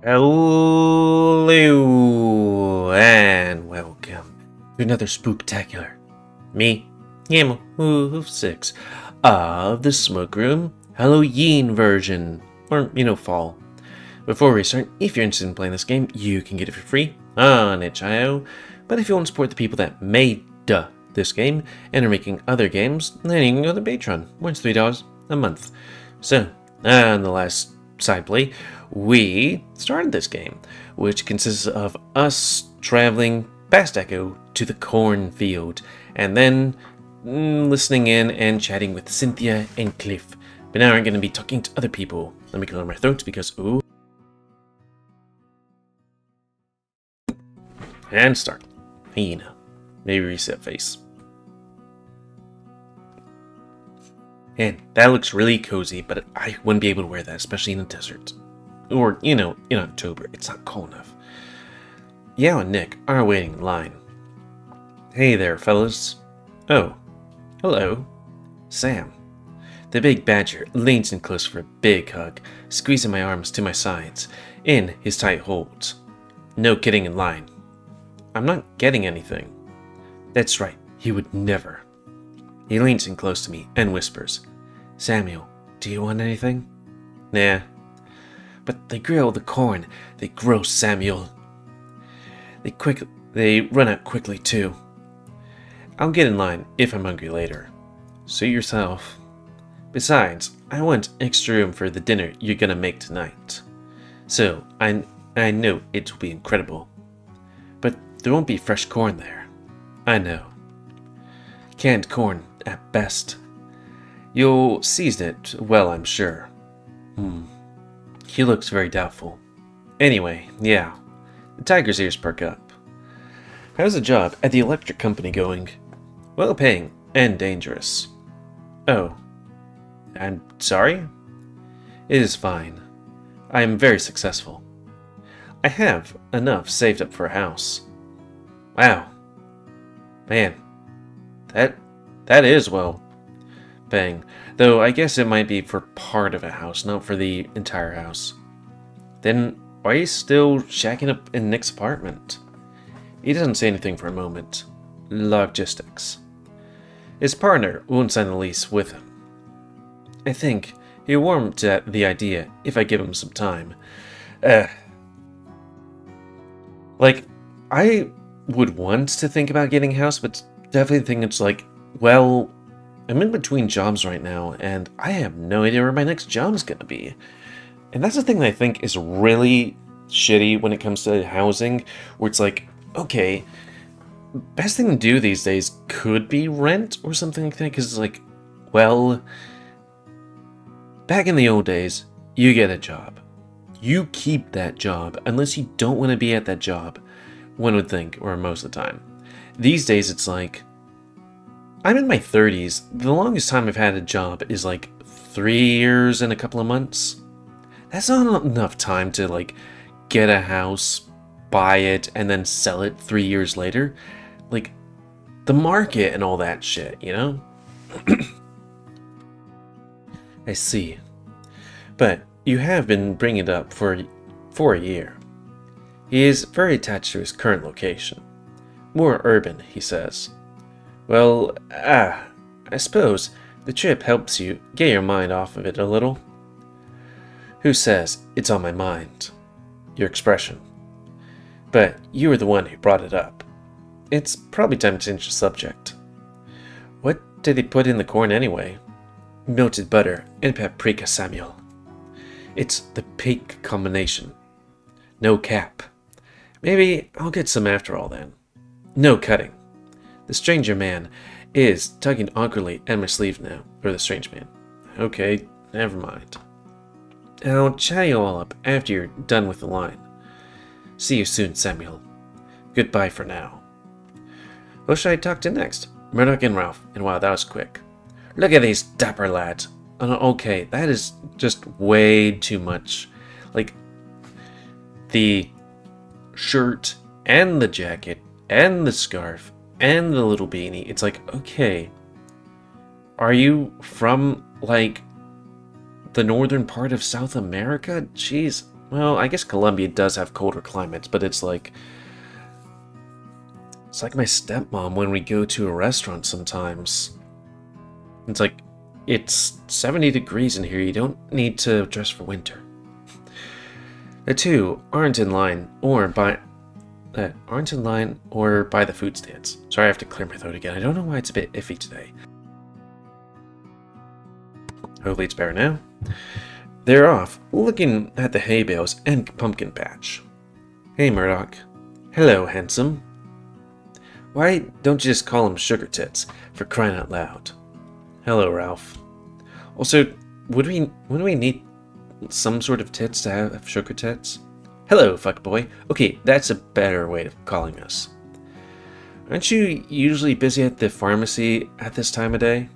Hello and welcome to another spooktacular. Me, GamerWolfSix of the Smoke Room Halloween version, or fall. Before we start, if you're interested in playing this game, you can get it for free on itch.io. But if you want to support the people that made this game and are making other games, then you can go to Patreon. It's $3 a month. So, on the last side play, we started this game, which consists of us traveling past Echo to the cornfield, and then listening in and chatting with Cynthia and Cliff. But now I'm going to be talking to other people. Let me clear my throat because, ooh. And start. Maybe reset face. And that looks really cozy, but I wouldn't be able to wear that, especially in the desert. Or, in October. It's not cold enough. Yao and Nick are waiting in line. Hey there, fellas. Oh, hello. Sam. The big badger leans in close for a big hug, squeezing my arms to my sides, in his tight holds. No kidding in line. I'm not getting anything. That's right, he would never. He leans in close to me and whispers, Samuel, do you want anything? Nah. But they grill the corn. They grow, Samuel. They run out quickly, too. I'll get in line if I'm hungry later. Suit yourself. Besides, I want extra room for the dinner you're gonna make tonight. So, I know it will be incredible. But there won't be fresh corn there. I know. Canned corn, at best. You'll season it well, I'm sure. He looks very doubtful. Anyway, yeah. The tiger's ears perk up. How's the job at the electric company going? Well paying and dangerous. Oh. I'm sorry? It is fine. I am very successful. I have enough saved up for a house. Wow. Man. That is well paying. Though I guess it might be for part of a house, not for the entire house. Then why are you still shacking up in Nick's apartment? He doesn't say anything for a moment. Logistics. His partner won't sign the lease with him. I think he'll warm to the idea if I give him some time. Like, I would want to think about getting a house, but definitely think it's like, well, I'm in between jobs right now, and I have no idea where my next job's gonna be. And that's the thing that I think is really shitty when it comes to housing, where it's like, okay, best thing to do these days could be rent or something like that, because it's like, well, back in the old days, you get a job. You keep that job, unless you don't want to be at that job, one would think, or most of the time. These days, it's like, I'm in my 30s. The longest time I've had a job is like 3 years and a couple of months. That's not enough time to like get a house, buy it, and then sell it 3 years later. Like, the market and all that shit, you know? I see. But you have been bringing it up for a year. He is very attached to his current location. More urban, he says. Well, I suppose the trip helps you get your mind off of it a little. Who says it's on my mind? Your expression. But you were the one who brought it up. It's probably time to change the subject. What did they put in the corn anyway? Melted butter and paprika, Samuel. It's the peak combination. No cap. Maybe I'll get some after all then. No cutting. The stranger man is tugging awkwardly at my sleeve now. Or the strange man. Okay, never mind. I'll chat you all up after you're done with the line. See you soon, Samuel. Goodbye for now. Who should I talk to next? Murdoch and Ralph. And wow, that was quick. Look at these dapper lads. Okay, that is just way too much. Like, the shirt and the jacket and the scarf and the little beanie. It's like, okay, are you from, like, the northern part of South America? Jeez, Well, I guess Colombia does have colder climates, but it's like my stepmom when we go to a restaurant sometimes. It's like, it's 70 degrees in here, you don't need to dress for winter. The two aren't in line or by the food stands. Sorry, I have to clear my throat again. I don't know why it's a bit iffy today. Hopefully it's better now. They're off, looking at the hay bales and pumpkin patch. Hey, Murdoch. Hello, handsome. Why don't you just call him Sugar Tits, for crying out loud? Hello, Ralph. Also, would we need some sort of tits to have Sugar Tits? Hello, fuckboy. Okay, that's a better way of calling us. Aren't you usually busy at the pharmacy at this time of day?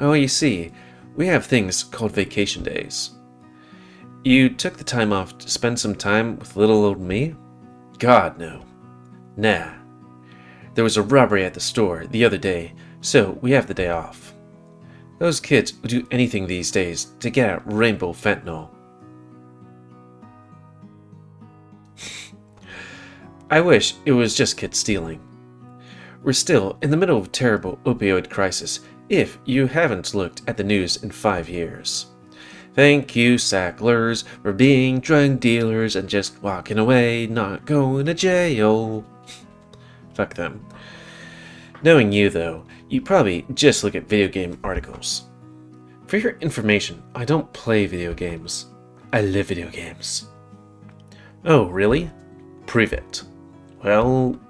Oh, you see, we have things called vacation days. You took the time off to spend some time with little old me? God, no. Nah. There was a robbery at the store the other day, so we have the day off. Those kids would do anything these days to get at rainbow fentanyl. I wish it was just kids stealing. We're still in the middle of a terrible opioid crisis if you haven't looked at the news in 5 years. Thank you, Sacklers, for being drug dealers and just walking away, not going to jail. Fuck them. Knowing you, though, you probably just look at video game articles. For your information, I don't play video games. I live video games. Oh, really? Prove it. Well,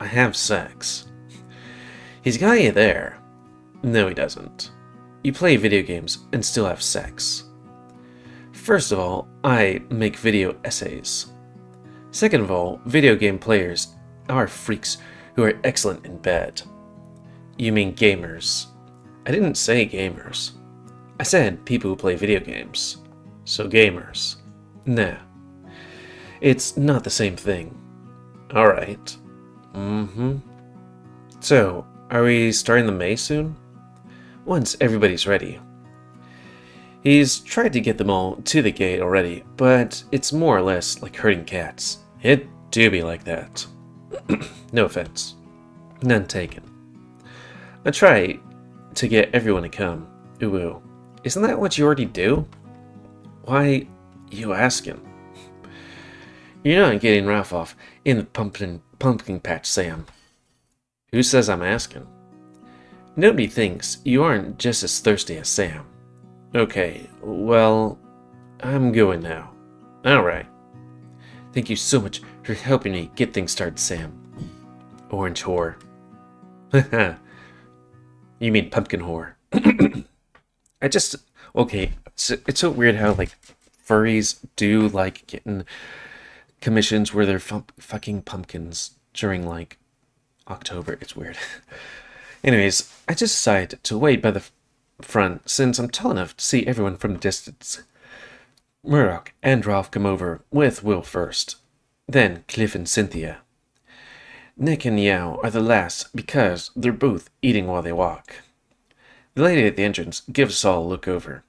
I have sex. He's got you there. No, he doesn't. You play video games and still have sex. First of all, I make video essays. Second of all, video game players are freaks who are excellent in bed. You mean gamers. I didn't say gamers. I said people who play video games. So gamers. Nah. It's not the same thing. Alright. So, are we starting the maze soon? Once everybody's ready. He's tried to get them all to the gate already, but it's more or less like herding cats. It do be like that. No offense. None taken. I try to get everyone to come. Ooh, isn't that what you already do? Why you asking? You're not getting Ralph off in the pumpkin patch, Sam. Who says I'm asking? Nobody thinks you aren't just as thirsty as Sam. Okay, well, I'm going now. Alright. Thank you so much for helping me get things started, Sam. Orange whore. Haha. You mean pumpkin whore. Okay, it's so weird how, like, furries do like getting commissions where they're fucking pumpkins during, like, October. It's weird. Anyways, I just decided to wait by the front since I'm tall enough to see everyone from a distance. Murdoch and Ralph come over with Will first, then Cliff and Cynthia. Nick and Yao are the last because they're both eating while they walk. The lady at the entrance gives us all a look over.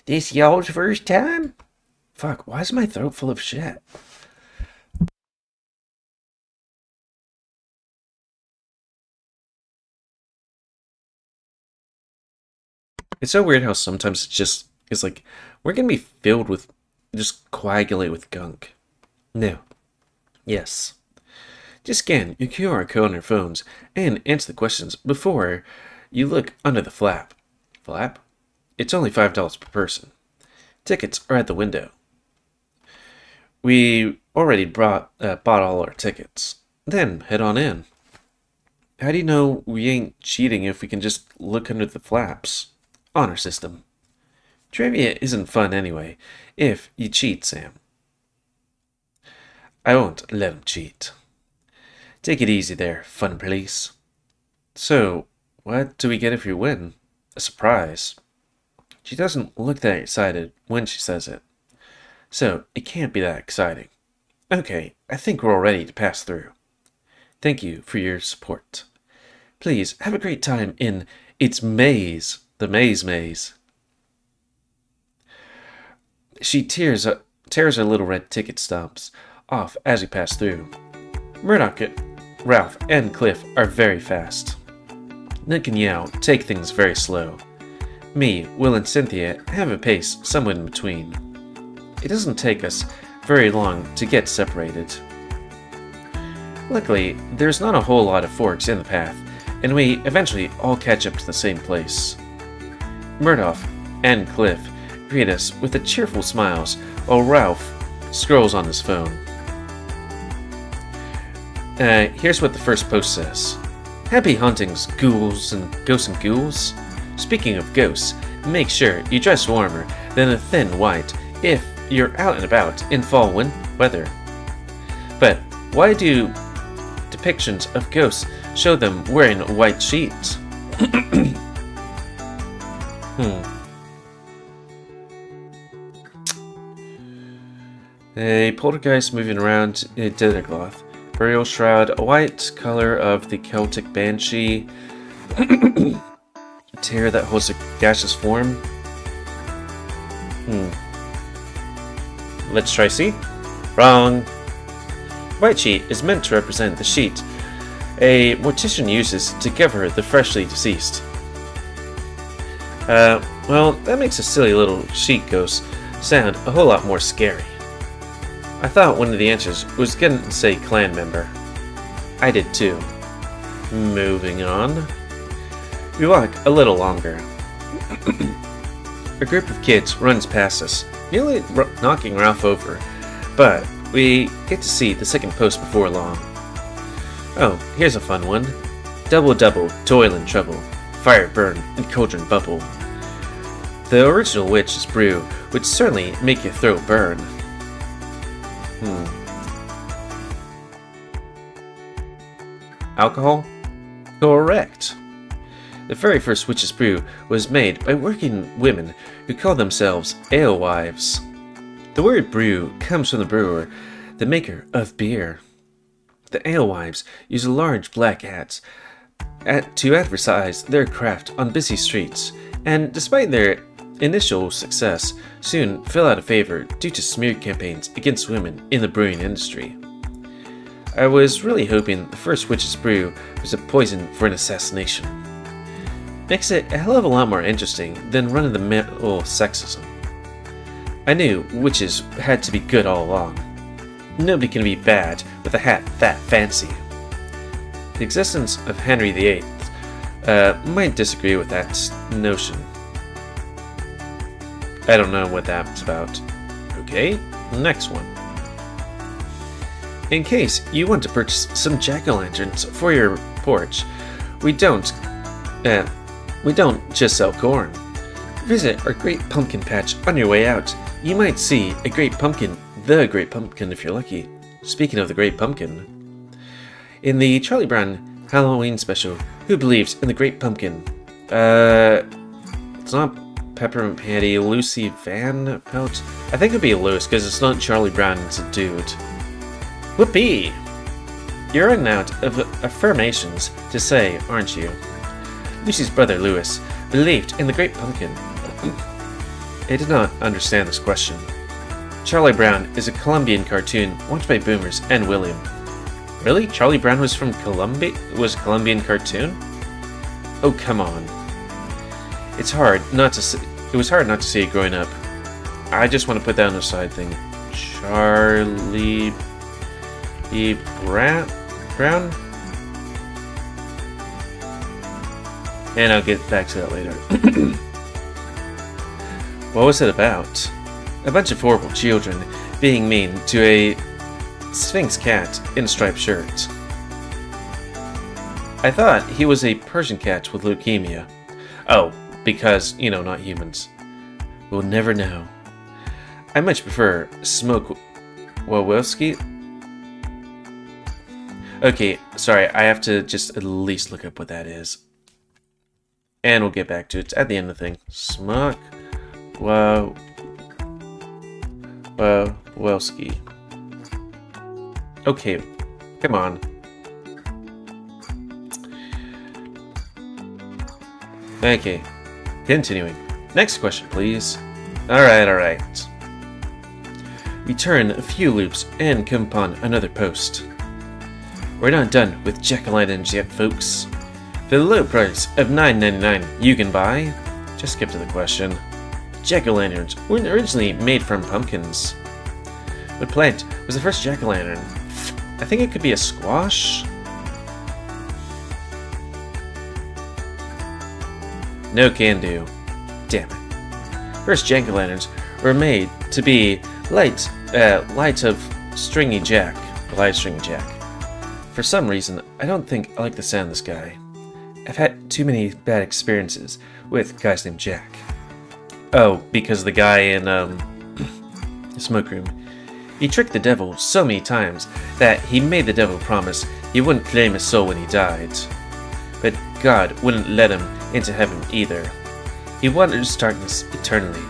This y'all's first time? Fuck, why is my throat full of shit? It's so weird how sometimes it's like, we're gonna be filled with, just coagulate with gunk. No. Yes. Just scan your QR code on your phones and answer the questions before you look under the flap. Flap? It's only $5 per person. Tickets are at the window. We already bought all our tickets. Then head on in. How do you know we ain't cheating if we can just look under the flaps? Honor system. Trivia isn't fun anyway, if you cheat, Sam. I won't let him cheat. Take it easy there, fun police. So, what do we get if we win? A surprise. She doesn't look that excited when she says it. So, it can't be that exciting. Okay, I think we're all ready to pass through. Thank you for your support. Please, have a great time in It's Maze, the Maze Maze. She tears up tears our little red ticket stumps off as we pass through. Murdoch, Ralph, and Cliff are very fast. Nick and Yao take things very slow. Me, Will, and Cynthia have a pace somewhat in between. It doesn't take us very long to get separated. Luckily, there's not a whole lot of forks in the path, and we eventually all catch up to the same place. Murdoch and Cliff greet us with the cheerful smiles while Ralph scrolls on his phone. Here's what the first post says. Happy huntings, ghouls and ghosts and ghouls. Speaking of ghosts, make sure you dress warmer than a thin white if you're out and about in fall weather. But why do depictions of ghosts show them wearing white sheets? A poltergeist moving around in a dinner cloth. Burial shroud, a white color of the Celtic banshee. A tear that holds a gaseous form. Let's try C. Wrong. White sheet is meant to represent the sheet a mortician uses to cover the freshly deceased. Well, that makes a silly little sheet ghost sound a whole lot more scary. I thought one of the answers was going to say clan member. I did too. Moving on. We walk a little longer. A group of kids runs past us, nearly knocking Ralph over, but we get to see the second post before long. Oh, here's a fun one. Double double, toil and trouble, fire burn and cauldron bubble. The original witch's brew would certainly make your throat burn. Alcohol? Correct. The very first witch's brew was made by working women who called themselves alewives. The word brew comes from the brewer, the maker of beer. The alewives use large black hats to advertise their craft on busy streets, and despite their initial success, soon fell out of favor due to smear campaigns against women in the brewing industry. I was really hoping the first witch's brew was a poison for an assassination. Makes it a hell of a lot more interesting than run-of-the-mill sexism. I knew witches had to be good all along. Nobody can be bad with a hat that fancy. The existence of Henry VIII might disagree with that notion. I don't know what that's about. Okay, next one. In case you want to purchase some jack-o'-lanterns for your porch, we don't just sell corn. Visit our Great Pumpkin Patch on your way out. You might see a great pumpkin, the Great Pumpkin if you're lucky. Speaking of the Great Pumpkin, in the Charlie Brown Halloween special, who believes in the Great Pumpkin? It's not Peppermint Patty, Lucy Vanpelt? I think it'd be Lewis, because it's not Charlie Brown, it's a dude. Whoopee! You're running out of affirmations to say, aren't you? Lucy's brother Lewis believed in the Great Pumpkin. I did not understand this question. Charlie Brown is a Colombian cartoon watched by boomers and William. Really? Charlie Brown was from Colombia? Was a Colombian cartoon? Oh, come on. It was hard not to see it growing up. I just want to put that on the side thing. Charlie Brown? And I'll get back to that later. What was it about? A bunch of horrible children being mean to a Sphinx cat in a striped shirt. I thought he was a Persian cat with leukemia. Oh, because, you know, not humans. We'll never know. I much prefer Smoke Wawowski. Okay, sorry, I have to just at least look up what that is. And we'll get back to it at the end of the thing. Smoke Wawowski. Okay, come on. Okay, continuing. Next question, please. Alright. We turn a few loops and come upon another post. We're not done with jack-o'-lanterns yet, folks. For the low price of $9.99 you can buy... Just skip to the question. Jack-o'-lanterns weren't originally made from pumpkins. What plant was the first jack-o'-lantern? I think it could be a squash? No can do. Damn it. First jack-o'-lanterns were made to be light of stringy jack. Light stringy jack. For some reason, I don't think I like the sound of this guy. I've had too many bad experiences with guys named Jack. Oh, because the guy in the smoke room. He tricked the devil so many times that he made the devil promise he wouldn't claim his soul when he died. But God wouldn't let him into heaven either. He wanders darkness eternally,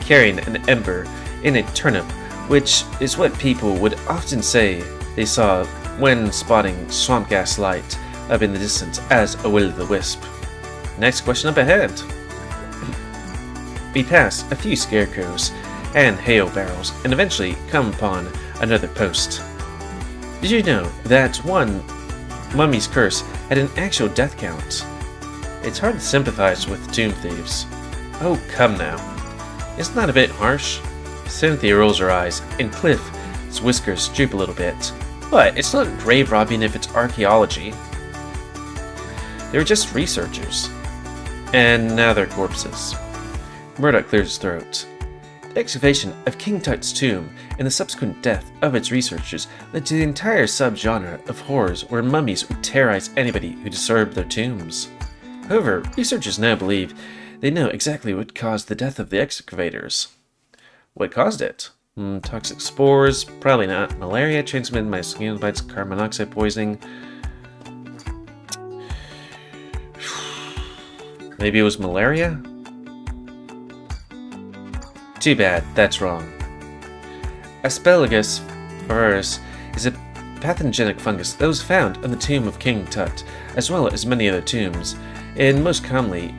carrying an ember in a turnip, which is what people would often say they saw when spotting swamp gas light up in the distance as a will-o'-the-wisp. Next question up ahead. We pass a few scarecrows and hail barrels and eventually come upon another post. Did you know that one mummy's curse had an actual death count? It's hard to sympathize with tomb thieves. Oh, come now. Isn't that a bit harsh? Cynthia rolls her eyes, and Cliff's whiskers droop a little bit. But it's not grave robbing if it's archaeology. They were just researchers. And now they're corpses. Murdoch clears his throat. The excavation of King Tut's tomb and the subsequent death of its researchers led to the entire subgenre of horrors where mummies would terrorize anybody who disturbed their tombs. However, researchers now believe they know exactly what caused the death of the excavators. What caused it? Toxic spores? Probably not. Malaria transmitted by mosquito bites, carbon monoxide poisoning. Maybe it was malaria? Too bad, that's wrong. Asparagus virus is a pathogenic fungus that was found on the tomb of King Tut, as well as many other tombs, and most commonly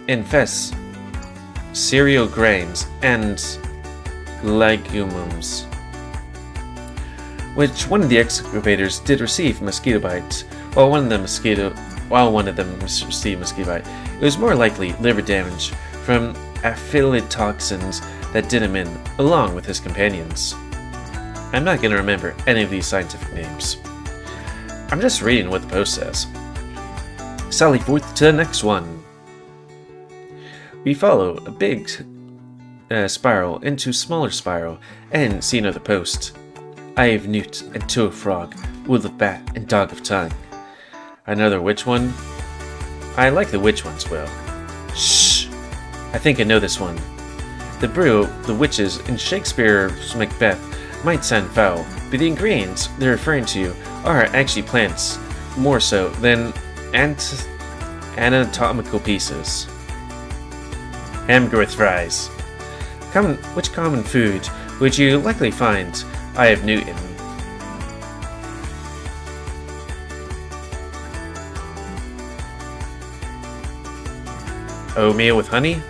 infests cereal grains and legumes, which one of the excavators did receive mosquito bites. While one of them received mosquito bite, it was more likely liver damage from aflatoxins that did him in, along with his companions. I'm not going to remember any of these scientific names. I'm just reading what the post says. Sally forth to the next one. We follow a big spiral into a smaller spiral and see another post. Eye of newt and toe of frog, wool of bat and dog of tongue. Another witch one? I like the witch ones, Will. Shh! I think I know this one. The brew, the witches in Shakespeare's Macbeth might sound foul, but the ingredients they're referring to are actually plants, more so than anatomical pieces. Hamburger with fries. Which common food would you likely find Eye of Newton? Oatmeal with honey?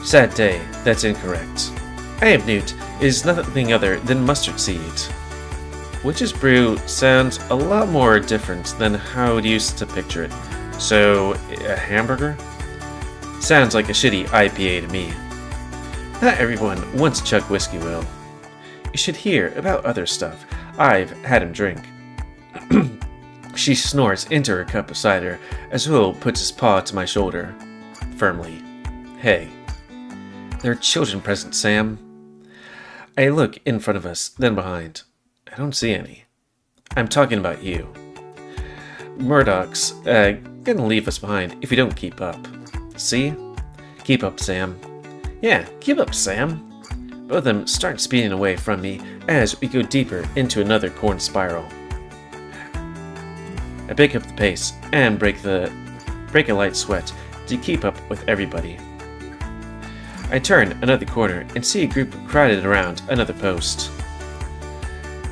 Sad day, that's incorrect. Eye of Newt is nothing other than mustard seed. Witch's brew sounds a lot more different than how it used to picture it. So, a hamburger? Sounds like a shitty IPA to me. Not everyone wants to chug whiskey, Will. You should hear about other stuff I've had him drink. She snores into her cup of cider as Will puts his paw to my shoulder. Firmly. Hey. There are children present, Sam. I look in front of us, then behind. I don't see any. I'm talking about you. Murdoch's gonna leave us behind if we don't keep up. See? Keep up, Sam. Yeah, keep up, Sam. Both of them start speeding away from me as we go deeper into another corn spiral. I pick up the pace and break a light sweat to keep up with everybody. I turn another corner and see a group crowded around another post.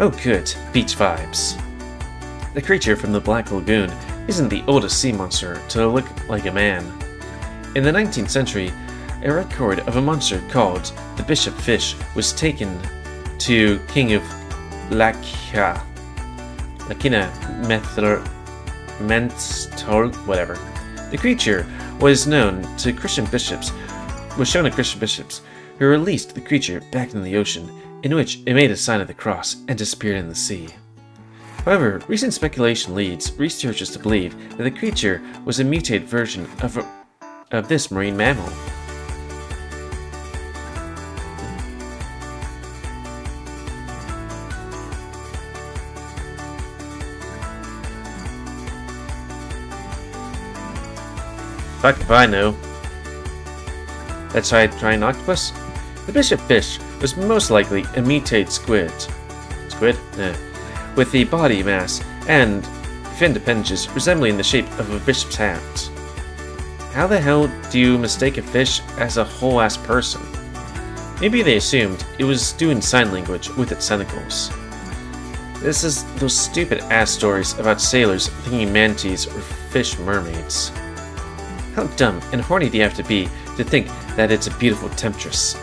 Oh good, beach vibes. The creature from the Black Lagoon isn't the oldest sea monster to look like a man. In the 19th century, a record of a monster called the Bishop Fish was taken to King of Lakina Mentor, whatever. The creature was shown to Christian bishops, who released the creature back into the ocean, in which it made a sign of the cross and disappeared in the sea. However, recent speculation leads researchers to believe that the creature was a mutated version of this marine mammal. Fuck if I know. Let's try an octopus? The bishop fish was most likely a mutated squid. With the body mass and fin appendages resembling the shape of a bishop's hat. How the hell do you mistake a fish as a whole-ass person? Maybe they assumed it was doing sign language with its tentacles. This is those stupid-ass stories about sailors thinking manatees or fish mermaids. How dumb and horny do you have to be to think that it's a beautiful temptress?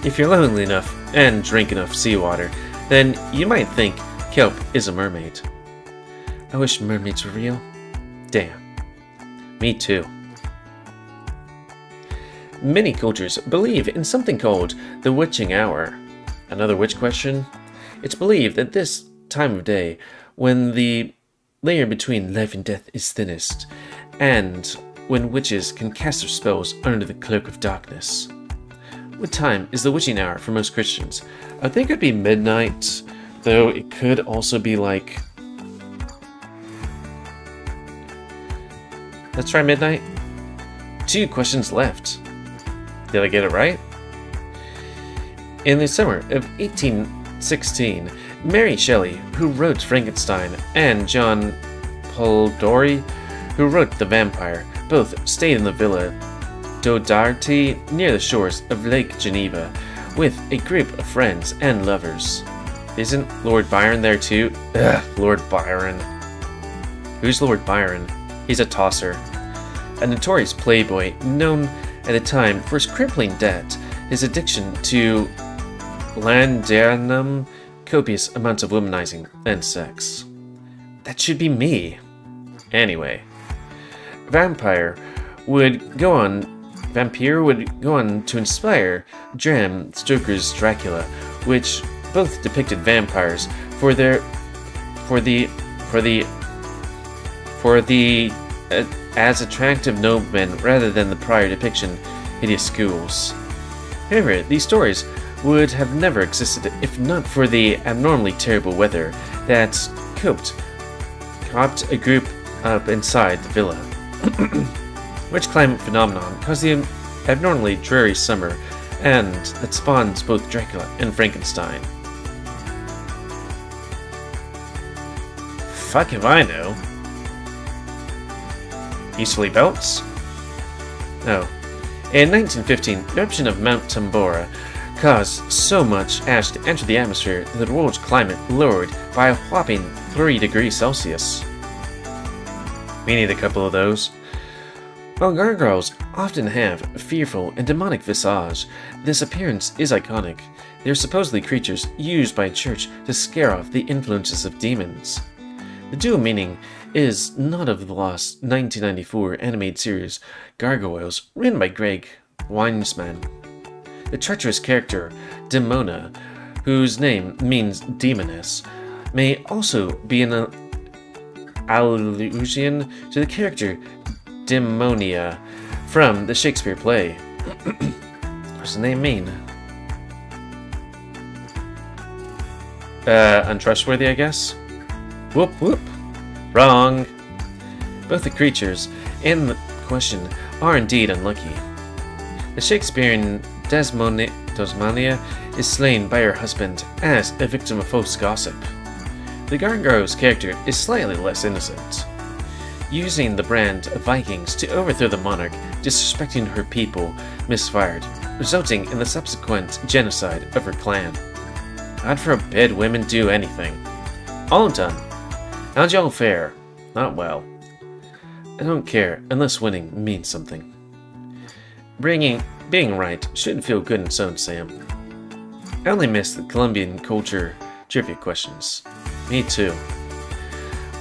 If you're lonely enough and drink enough seawater, then you might think kelp is a mermaid. I wish mermaids were real. Damn. Me too. Many cultures believe in something called the witching hour. Another witch question? It's believed that this time of day, when the layer between life and death is thinnest, and when witches can cast their spells under the cloak of darkness. What time is the witching hour for most Christians? I think it'd be midnight, though it could also be like... Let's try midnight. 2 questions left. Did I get it right? In the summer of 1816, Mary Shelley, who wrote Frankenstein, and John Polidori, who wrote The Vampire, both stayed in the Villa Dodarty near the shores of Lake Geneva with a group of friends and lovers. Isn't Lord Byron there too? Ugh, Lord Byron. Who's Lord Byron? He's a tosser. A notorious playboy known at the time for his crippling debt, his addiction to laudanum, copious amounts of womanizing, and sex. That should be me. Anyway. Vampire would go on to inspire Bram Stoker's Dracula, which both depicted vampires as attractive noblemen rather than the prior depiction hideous ghouls. However, these stories would have never existed if not for the abnormally terrible weather that copped a group up inside the villa. Which climate phenomenon caused the abnormally dreary summer and that spawns both Dracula and Frankenstein? Fuck if I know. Easterly belts? Oh. In 1915, the eruption of Mount Tambora caused so much ash to enter the atmosphere that the world's climate lowered by a whopping 3 degrees Celsius. We need a couple of those. While gargoyles often have a fearful and demonic visage, this appearance is iconic. They are supposedly creatures used by a church to scare off the influences of demons. The dual meaning is not of the lost 1994 animated series Gargoyles, written by Greg Weinsman. The treacherous character Demona, whose name means demoness, may also be an allusion to the character Demonia from the Shakespeare play. What's the name mean? Untrustworthy, I guess? Whoop whoop. Wrong. Both the creatures in the question are indeed unlucky. The Shakespearean Desmania is slain by her husband as a victim of false gossip. The gargoyle's character is slightly less innocent, using the brand of Vikings to overthrow the monarch, disrespecting her people, misfired, resulting in the subsequent genocide of her clan. God forbid women do anything. All done. How'd y'all fare? Not well. I don't care unless winning means something. Being right shouldn't feel good in its own, Sam. I only miss the Colombian culture trivia questions. Me too.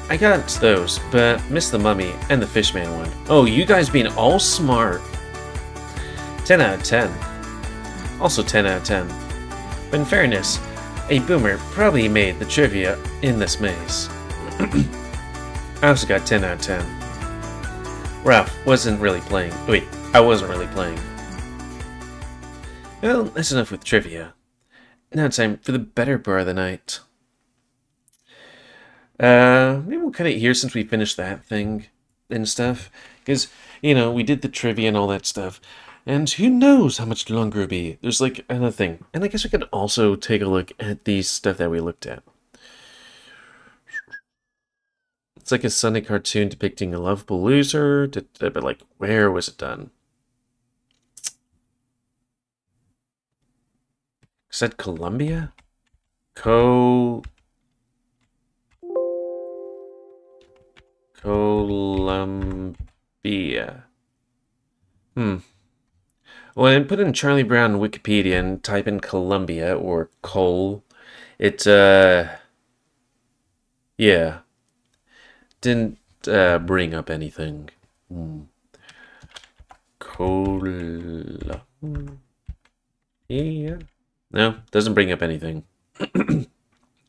I got those, but missed the mummy and the fishman one. Oh, you guys being all smart. 10 out of 10. Also 10 out of 10. But in fairness, a boomer probably made the trivia in this maze. I also got 10 out of 10. Ralph wasn't really playing. Wait, I wasn't really playing. Well, that's enough with trivia. Now it's time for the better part of the night. Maybe we'll cut it here since we finished that thing and stuff. Because, you know, we did the trivia and all that stuff. And who knows how much longer it'll be. There's like another thing. And I guess we could also take a look at the stuff that we looked at. It's like a Sunday cartoon depicting a lovable loser. But like, where was it done? Said Colombia? Colombia. Well, I put in Charlie Brown Wikipedia and type in Colombia or Cole. It, yeah. Didn't, bring up anything. Yeah. No, doesn't bring up anything.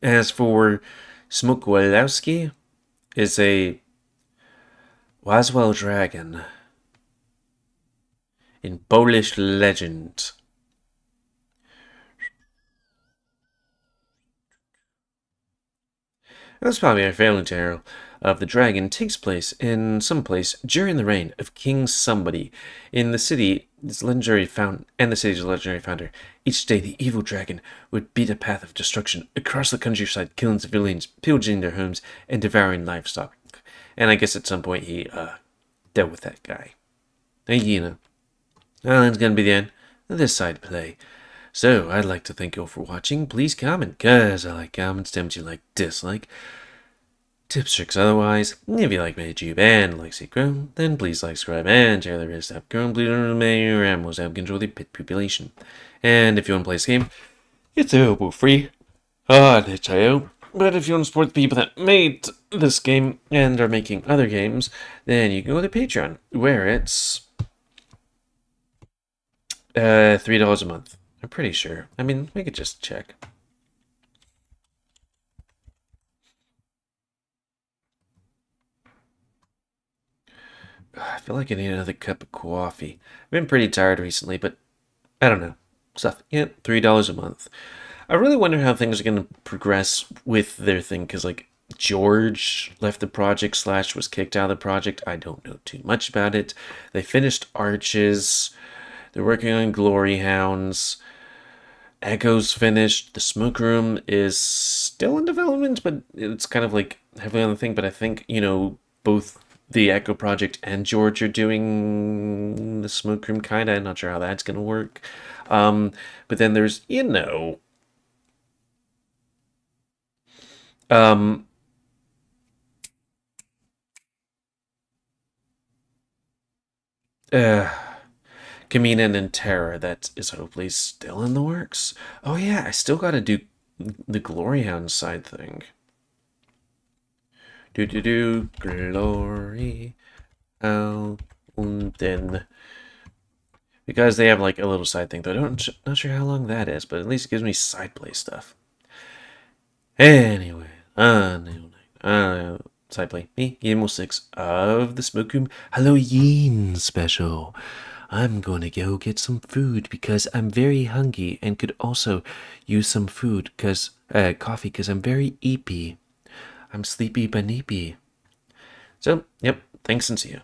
As for Smokwalowski, is a Waswell dragon in Polish legend. That's probably our fairy tale of the dragon takes place in some place during the reign of King Somebody in the city's legendary founder. Each day the evil dragon would beat a path of destruction across the countryside, killing civilians, pillaging their homes, and devouring livestock. And I guess at some point he dealt with that guy. And you know. Well, that's gonna be the end of this side play. So, I'd like to thank you all for watching. Please comment, cause I like comments, tips you like, dislike, tips, tricks, otherwise. If you like my YouTube and like see grow, then please like, subscribe, and share the rest of grown. Please don't remain your animals have control of the pet population. And if you want to play this game, it's available free on itch.io. But if you want to support the people that made this game and are making other games, then you can go to Patreon, where it's $3 a month. I'm pretty sure. I mean, we could just check. I feel like I need another cup of coffee. I've been pretty tired recently, but I don't know. Stuff. Yeah, $3 a month. I really wonder how things are going to progress with their thing, because, like, George left the project / was kicked out of the project. I don't know too much about it. They finished Arches. They're working on Glory Hounds. Echo's finished. The Smoke Room is still in development, but it's kind of like heavily on the thing. But I think, you know, both the Echo Project and George are doing the Smoke Room, kind of. I'm not sure how that's going to work. But then there's, you know, Kamina and Terra, that is hopefully still in the works. Oh yeah, I still gotta do the Glory Hound side thing. Glory Hounden. Because they have like a little side thing, though. Not sure how long that is, but at least it gives me side play stuff. Anyway, side play. Me, GamerWolfSix of the Smoke Room Halloween special. I'm going to go get some food because I'm very hungry and could also use some food because, coffee because I'm very eepy. I'm sleepy but neepy. So, yep, thanks and see ya.